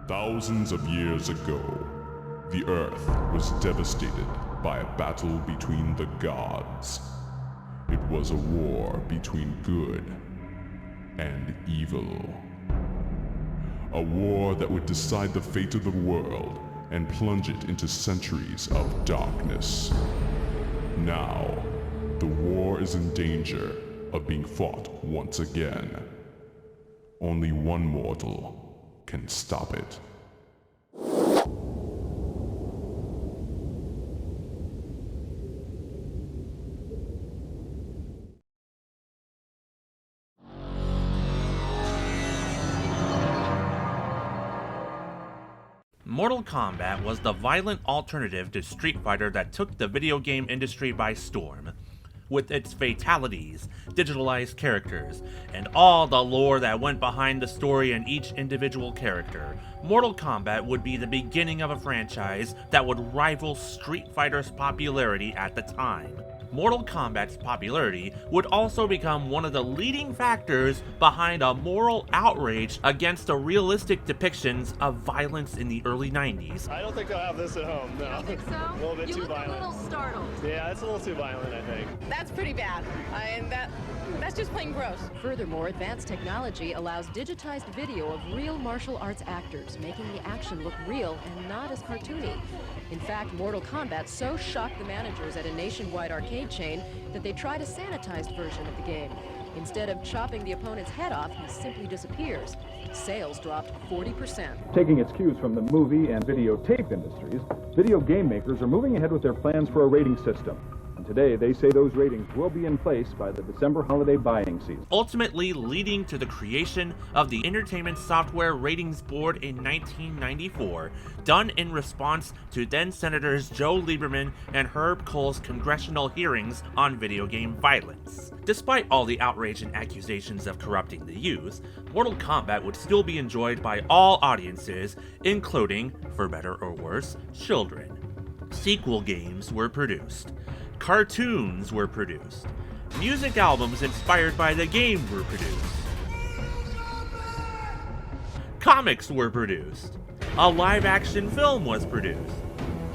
Thousands of years ago, the Earth was devastated by a battle between the gods. It was a war between good and evil. A war that would decide the fate of the world and plunge it into centuries of darkness. Now, the war is in danger of being fought once again. Only one mortal can stop it. Mortal Kombat was the violent alternative to Street Fighter that took the video game industry by storm. With its fatalities, digitalized characters, and all the lore that went behind the story in each individual character, Mortal Kombat would be the beginning of a franchise that would rival Street Fighter's popularity at the time. Mortal Kombat's popularity would also become one of the leading factors behind a moral outrage against the realistic depictions of violence in the early 90s. I don't think they'll have this at home, no. You don't think so? A little bit too violent. You look a little startled. Yeah, it's a little too violent, I think. That's pretty bad. That's just plain gross. Furthermore, advanced technology allows digitized video of real martial arts actors, making the action look real and not as cartoony. In fact, Mortal Kombat so shocked the managers at a nationwide arcade chain that they tried a sanitized version of the game. Instead of chopping the opponent's head off, he simply disappears. Sales dropped 40%. Taking its cues from the movie and videotape industries, video game makers are moving ahead with their plans for a rating system. And today, they say those ratings will be in place by the December holiday buying season. Ultimately leading to the creation of the Entertainment Software Ratings Board in 1994, done in response to then-Senators Joe Lieberman and Herb Kohl's congressional hearings on video game violence. Despite all the outrage and accusations of corrupting the youth, Mortal Kombat would still be enjoyed by all audiences, including, for better or worse, children. Sequel games were produced. Cartoons were produced. Music albums inspired by the game were produced. Comics were produced. A live-action film was produced.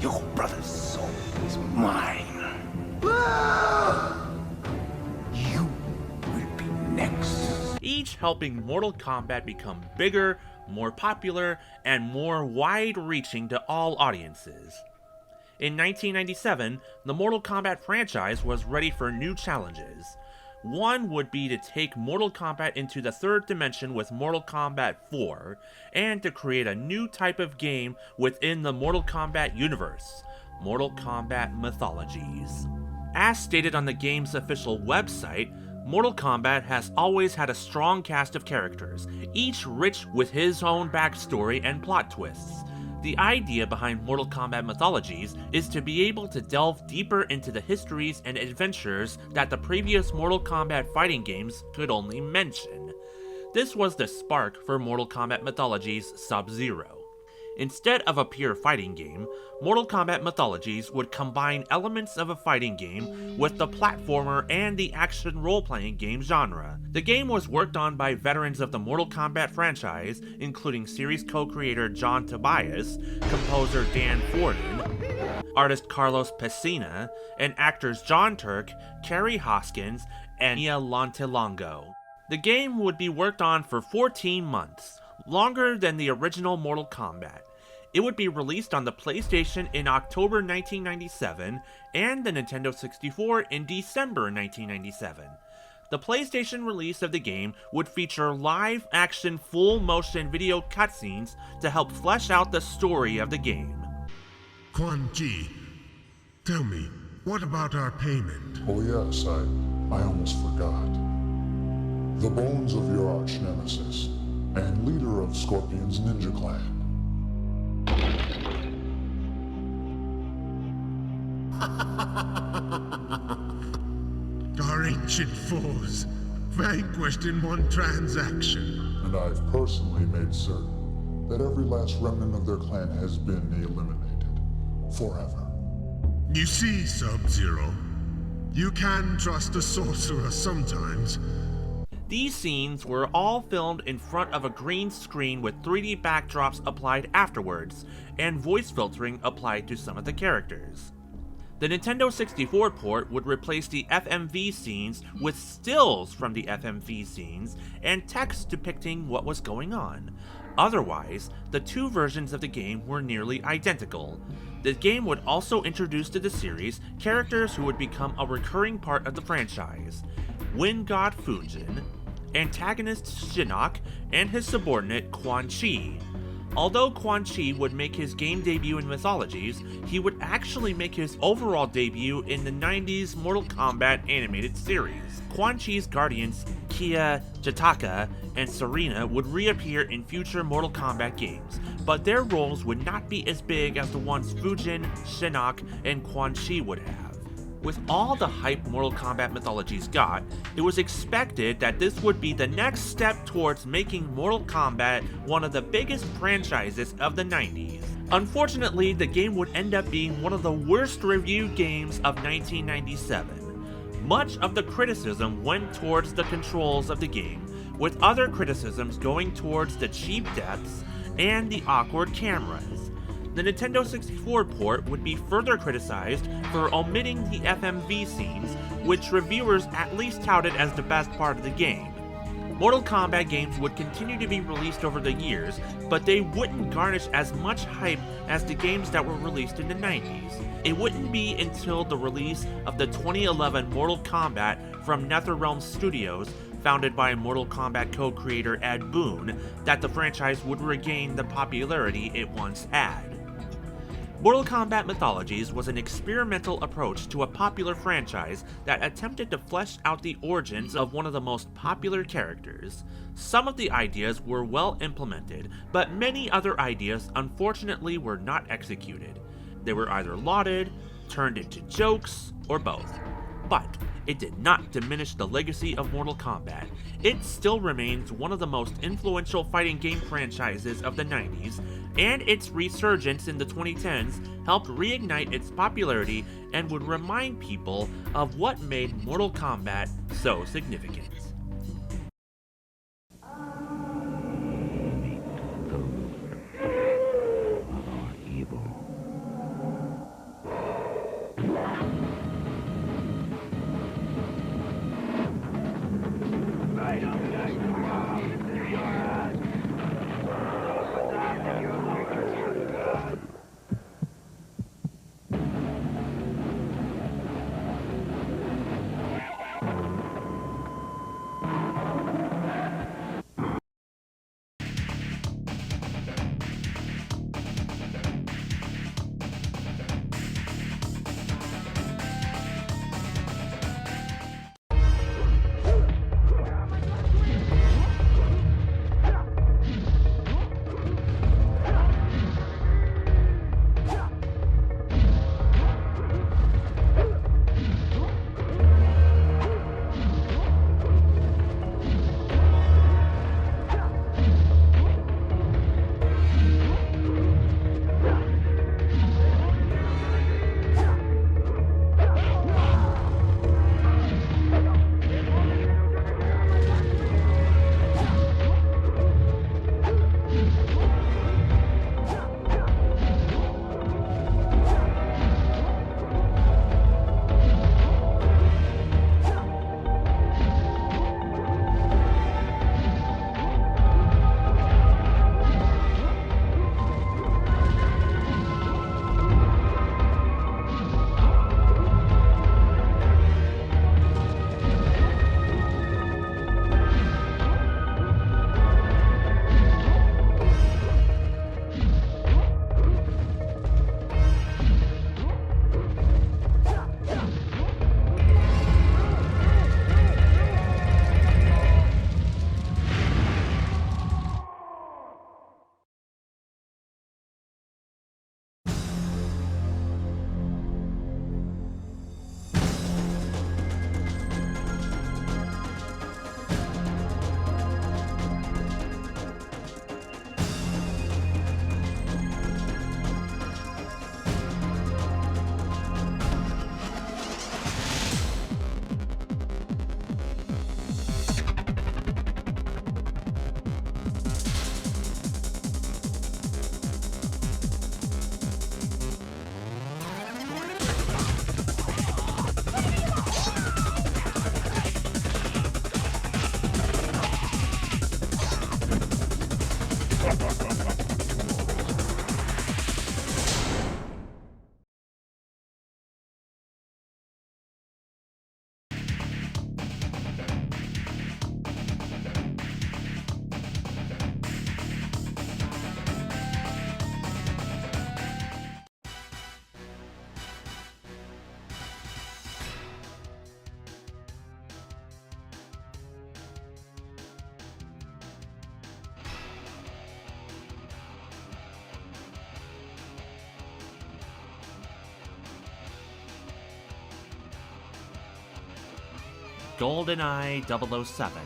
Your brother's soul is mine. You will be next. Each helping Mortal Kombat become bigger, more popular, and more wide-reaching to all audiences. In 1997, the Mortal Kombat franchise was ready for new challenges. One would be to take Mortal Kombat into the third dimension with Mortal Kombat 4, and to create a new type of game within the Mortal Kombat universe, Mortal Kombat Mythologies. As stated on the game's official website, Mortal Kombat has always had a strong cast of characters, each rich with his own backstory and plot twists. The idea behind Mortal Kombat Mythologies is to be able to delve deeper into the histories and adventures that the previous Mortal Kombat fighting games could only mention. This was the spark for Mortal Kombat Mythologies Sub-Zero. Instead of a pure fighting game, Mortal Kombat Mythologies would combine elements of a fighting game with the platformer and the action role-playing game genre. The game was worked on by veterans of the Mortal Kombat franchise, including series co-creator John Tobias, composer Dan Forden, artist Carlos Pesina, and actors John Turk, Carrie Hoskins, and Nia Lontelongo. The game would be worked on for 14 months. Longer than the original Mortal Kombat. It would be released on the PlayStation in October 1997 and the Nintendo 64 in December 1997. The PlayStation release of the game would feature live-action full-motion video cutscenes to help flesh out the story of the game. Quan Chi, tell me, what about our payment? Oh yes, I almost forgot. The bones of your arch-nemesis and leader of Scorpion's ninja clan. Our ancient foes, vanquished in one transaction. And I've personally made certain that every last remnant of their clan has been eliminated. Forever. You see, Sub-Zero, you can trust a sorcerer sometimes. These scenes were all filmed in front of a green screen with 3D backdrops applied afterwards, and voice filtering applied to some of the characters. The Nintendo 64 port would replace the FMV scenes with stills from the FMV scenes and text depicting what was going on. Otherwise, the two versions of the game were nearly identical. The game would also introduce to the series characters who would become a recurring part of the franchise: Wind God Fujin, antagonist Shinnok, and his subordinate Quan Chi. Although Quan Chi would make his game debut in Mythologies, he would actually make his overall debut in the 90s Mortal Kombat animated series. Quan Chi's guardians, Kia, Jataka, and Serena would reappear in future Mortal Kombat games, but their roles would not be as big as the ones Fujin, Shinnok, and Quan Chi would have. With all the hype Mortal Kombat Mythologies got, it was expected that this would be the next step towards making Mortal Kombat one of the biggest franchises of the 90s. Unfortunately, the game would end up being one of the worst reviewed games of 1997. Much of the criticism went towards the controls of the game, with other criticisms going towards the cheap deaths and the awkward cameras. The Nintendo 64 port would be further criticized for omitting the FMV scenes, which reviewers at least touted as the best part of the game. Mortal Kombat games would continue to be released over the years, but they wouldn't garnish as much hype as the games that were released in the 90s. It wouldn't be until the release of the 2011 Mortal Kombat from NetherRealm Studios, founded by Mortal Kombat co-creator Ed Boon, that the franchise would regain the popularity it once had. Mortal Kombat Mythologies was an experimental approach to a popular franchise that attempted to flesh out the origins of one of the most popular characters. Some of the ideas were well implemented, but many other ideas unfortunately were not executed. They were either lauded, turned into jokes, or both. But it did not diminish the legacy of Mortal Kombat. It still remains one of the most influential fighting game franchises of the 90s, and its resurgence in the 2010s helped reignite its popularity and would remind people of what made Mortal Kombat so significant. GoldenEye 007,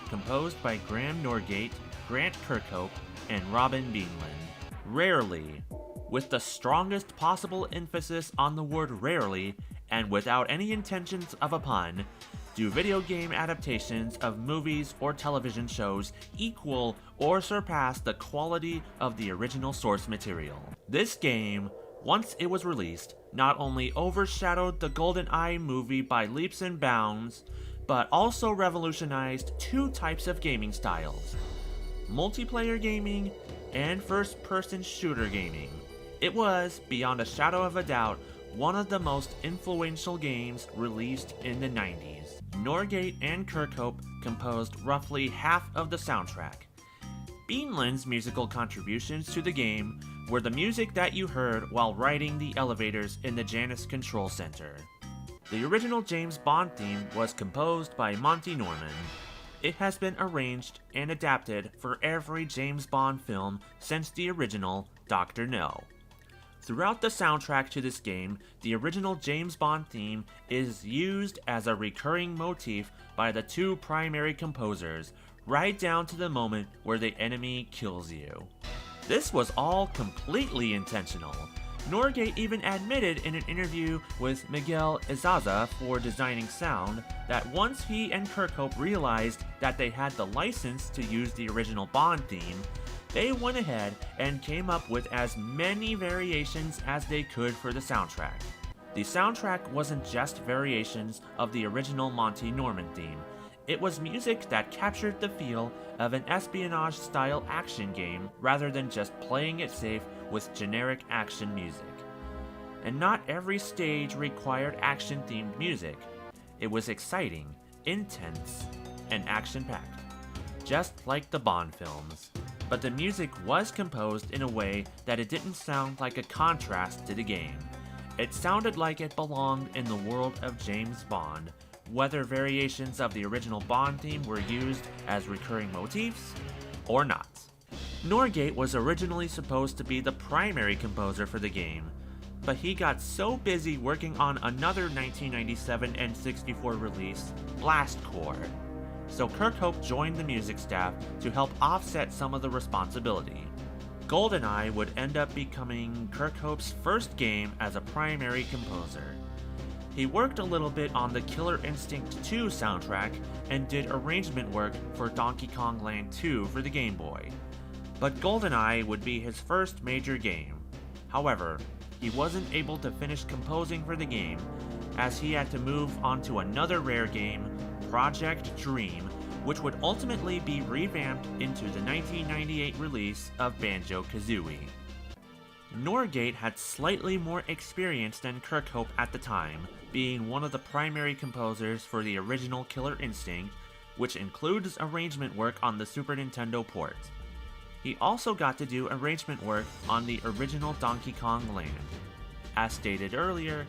composed by Graham Norgate, Grant Kirkhope, and Robin Beanland. Rarely, with the strongest possible emphasis on the word rarely, and without any intentions of a pun, do video game adaptations of movies or television shows equal or surpass the quality of the original source material. This game, once it was released, not only overshadowed the GoldenEye movie by leaps and bounds, but also revolutionized two types of gaming styles: multiplayer gaming and first-person shooter gaming. It was, beyond a shadow of a doubt, one of the most influential games released in the 90s. Norgate and Kirkhope composed roughly half of the soundtrack. Beanland's musical contributions to the game were the music that you heard while riding the elevators in the Janus Control Center. The original James Bond theme was composed by Monty Norman. It has been arranged and adapted for every James Bond film since the original Dr. No. Throughout the soundtrack to this game, the original James Bond theme is used as a recurring motif by the two primary composers, right down to the moment where the enemy kills you. This was all completely intentional. Norgate even admitted in an interview with Miguel Izaza for designing sound that once he and Kirkhope realized that they had the license to use the original Bond theme, they went ahead and came up with as many variations as they could for the soundtrack. The soundtrack wasn't just variations of the original Monty Norman theme. It was music that captured the feel of an espionage-style action game rather than just playing it safe with generic action music. And not every stage required action-themed music. It was exciting, intense, and action-packed, just like the Bond films. But the music was composed in a way that it didn't sound like a contrast to the game. It sounded like it belonged in the world of James Bond, whether variations of the original Bond theme were used as recurring motifs or not. Norgate was originally supposed to be the primary composer for the game, but he got so busy working on another 1997 N64 release, Blast Corps, so Kirkhope joined the music staff to help offset some of the responsibility. GoldenEye would end up becoming Kirkhope's first game as a primary composer. He worked a little bit on the Killer Instinct 2 soundtrack and did arrangement work for Donkey Kong Land 2 for the Game Boy. But GoldenEye would be his first major game. However, he wasn't able to finish composing for the game, as he had to move on to another Rare game, Project Dream, which would ultimately be revamped into the 1998 release of Banjo-Kazooie. Norgate had slightly more experience than Kirkhope at the time, being one of the primary composers for the original Killer Instinct, which includes arrangement work on the Super Nintendo port. He also got to do arrangement work on the original Donkey Kong Land. As stated earlier,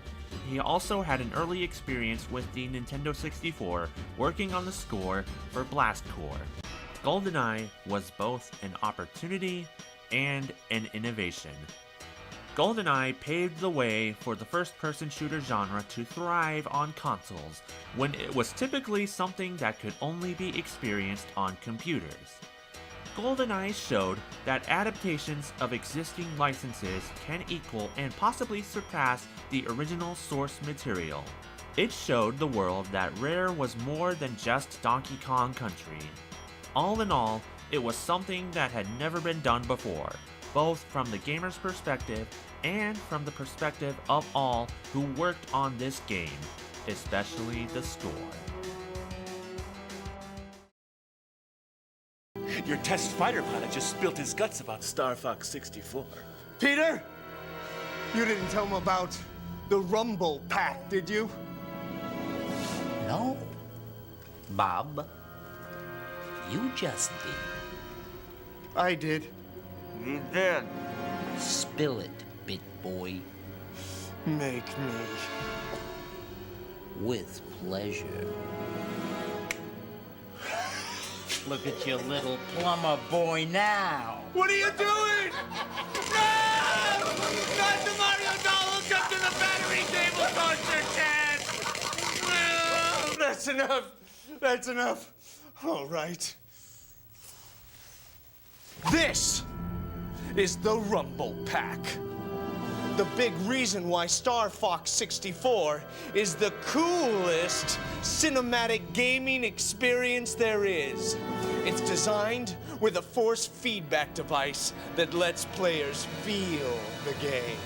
he also had an early experience with the Nintendo 64 working on the score for Blast Corps. GoldenEye was both an opportunity and an innovation. GoldenEye paved the way for the first-person shooter genre to thrive on consoles, when it was typically something that could only be experienced on computers. GoldenEye showed that adaptations of existing licenses can equal and possibly surpass the original source material. It showed the world that Rare was more than just Donkey Kong Country. All in all, it was something that had never been done before, both from the gamer's perspective and from the perspective of all who worked on this game, especially the score. Your test fighter pilot just spilled his guts about Star Fox 64. Peter? You didn't tell him about the Rumble Pack, did you? No. Bob, you just did. I did. You did. Spill it, bit boy. Make me. With pleasure. Look at your little plumber boy now. What are you doing? No! Not the Mario doll hooked up to the battery cable torture test! That's enough. That's enough. All right. This is the Rumble Pack. The big reason why Star Fox 64 is the coolest cinematic gaming experience there is. It's designed with a force feedback device that lets players feel the game.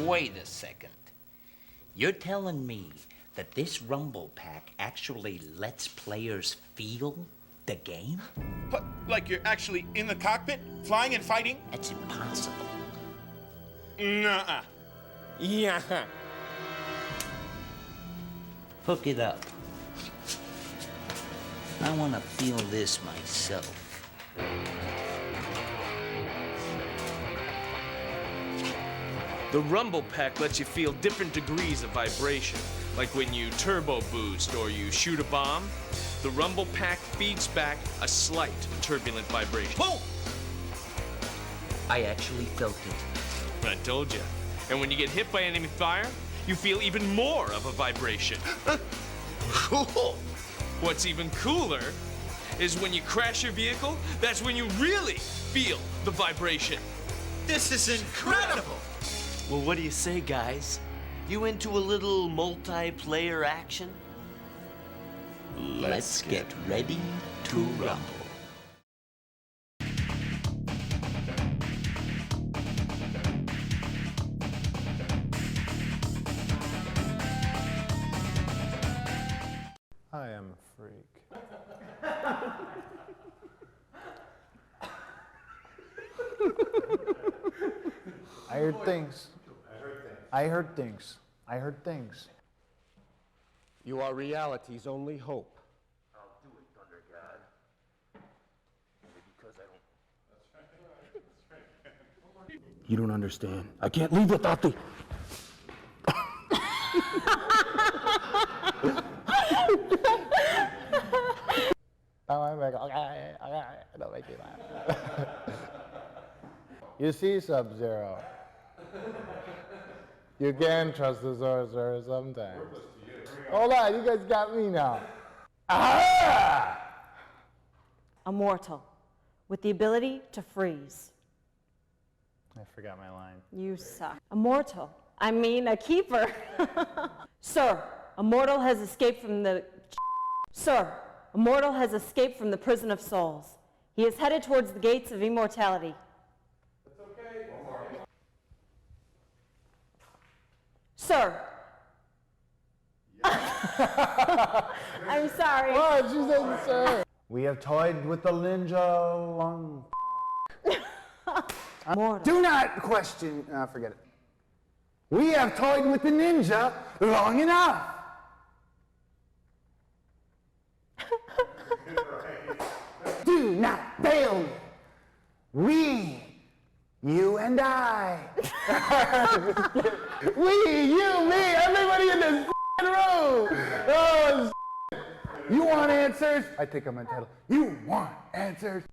Wait a second. You're telling me that this Rumble Pack actually lets players feel the game? What, like you're actually in the cockpit, flying and fighting? That's impossible. Nuh-uh. Yeah. Hook it up. I want to feel this myself. The Rumble Pack lets you feel different degrees of vibration, like when you turbo boost or you shoot a bomb. The Rumble Pack feeds back a slight turbulent vibration. Boom! I actually felt it. I told you. And when you get hit by enemy fire, you feel even more of a vibration. Cool. What's even cooler is when you crash your vehicle, that's when you really feel the vibration. This is incredible. Well, what do you say, guys? You into a little multiplayer action? Let's get ready to rumble. I am a freak. I heard things. I heard things. I heard things. You are reality's only hope. I'll do it, Thunder God. Only because I don't... You don't understand. I can't leave without the... Don't make me laugh. You see, Sub-Zero. You can trust the sorcerer sometimes. Hold on, you guys got me now. Ah! A mortal with the ability to freeze. I forgot my line. You suck. A mortal. I mean, a keeper. Sir, a mortal has escaped from the... Sir, a mortal has escaped from the prison of souls. He is headed towards the gates of immortality. That's okay. One more. Sir. I'm sorry. What? She said sir. We have toyed with the ninja long... Do not question... forget it. We have toyed with the ninja long enough. Do not fail me. We, you and I. We, you, me, everybody in this room. Oh, you want answers? I think I'm entitled. You want answers?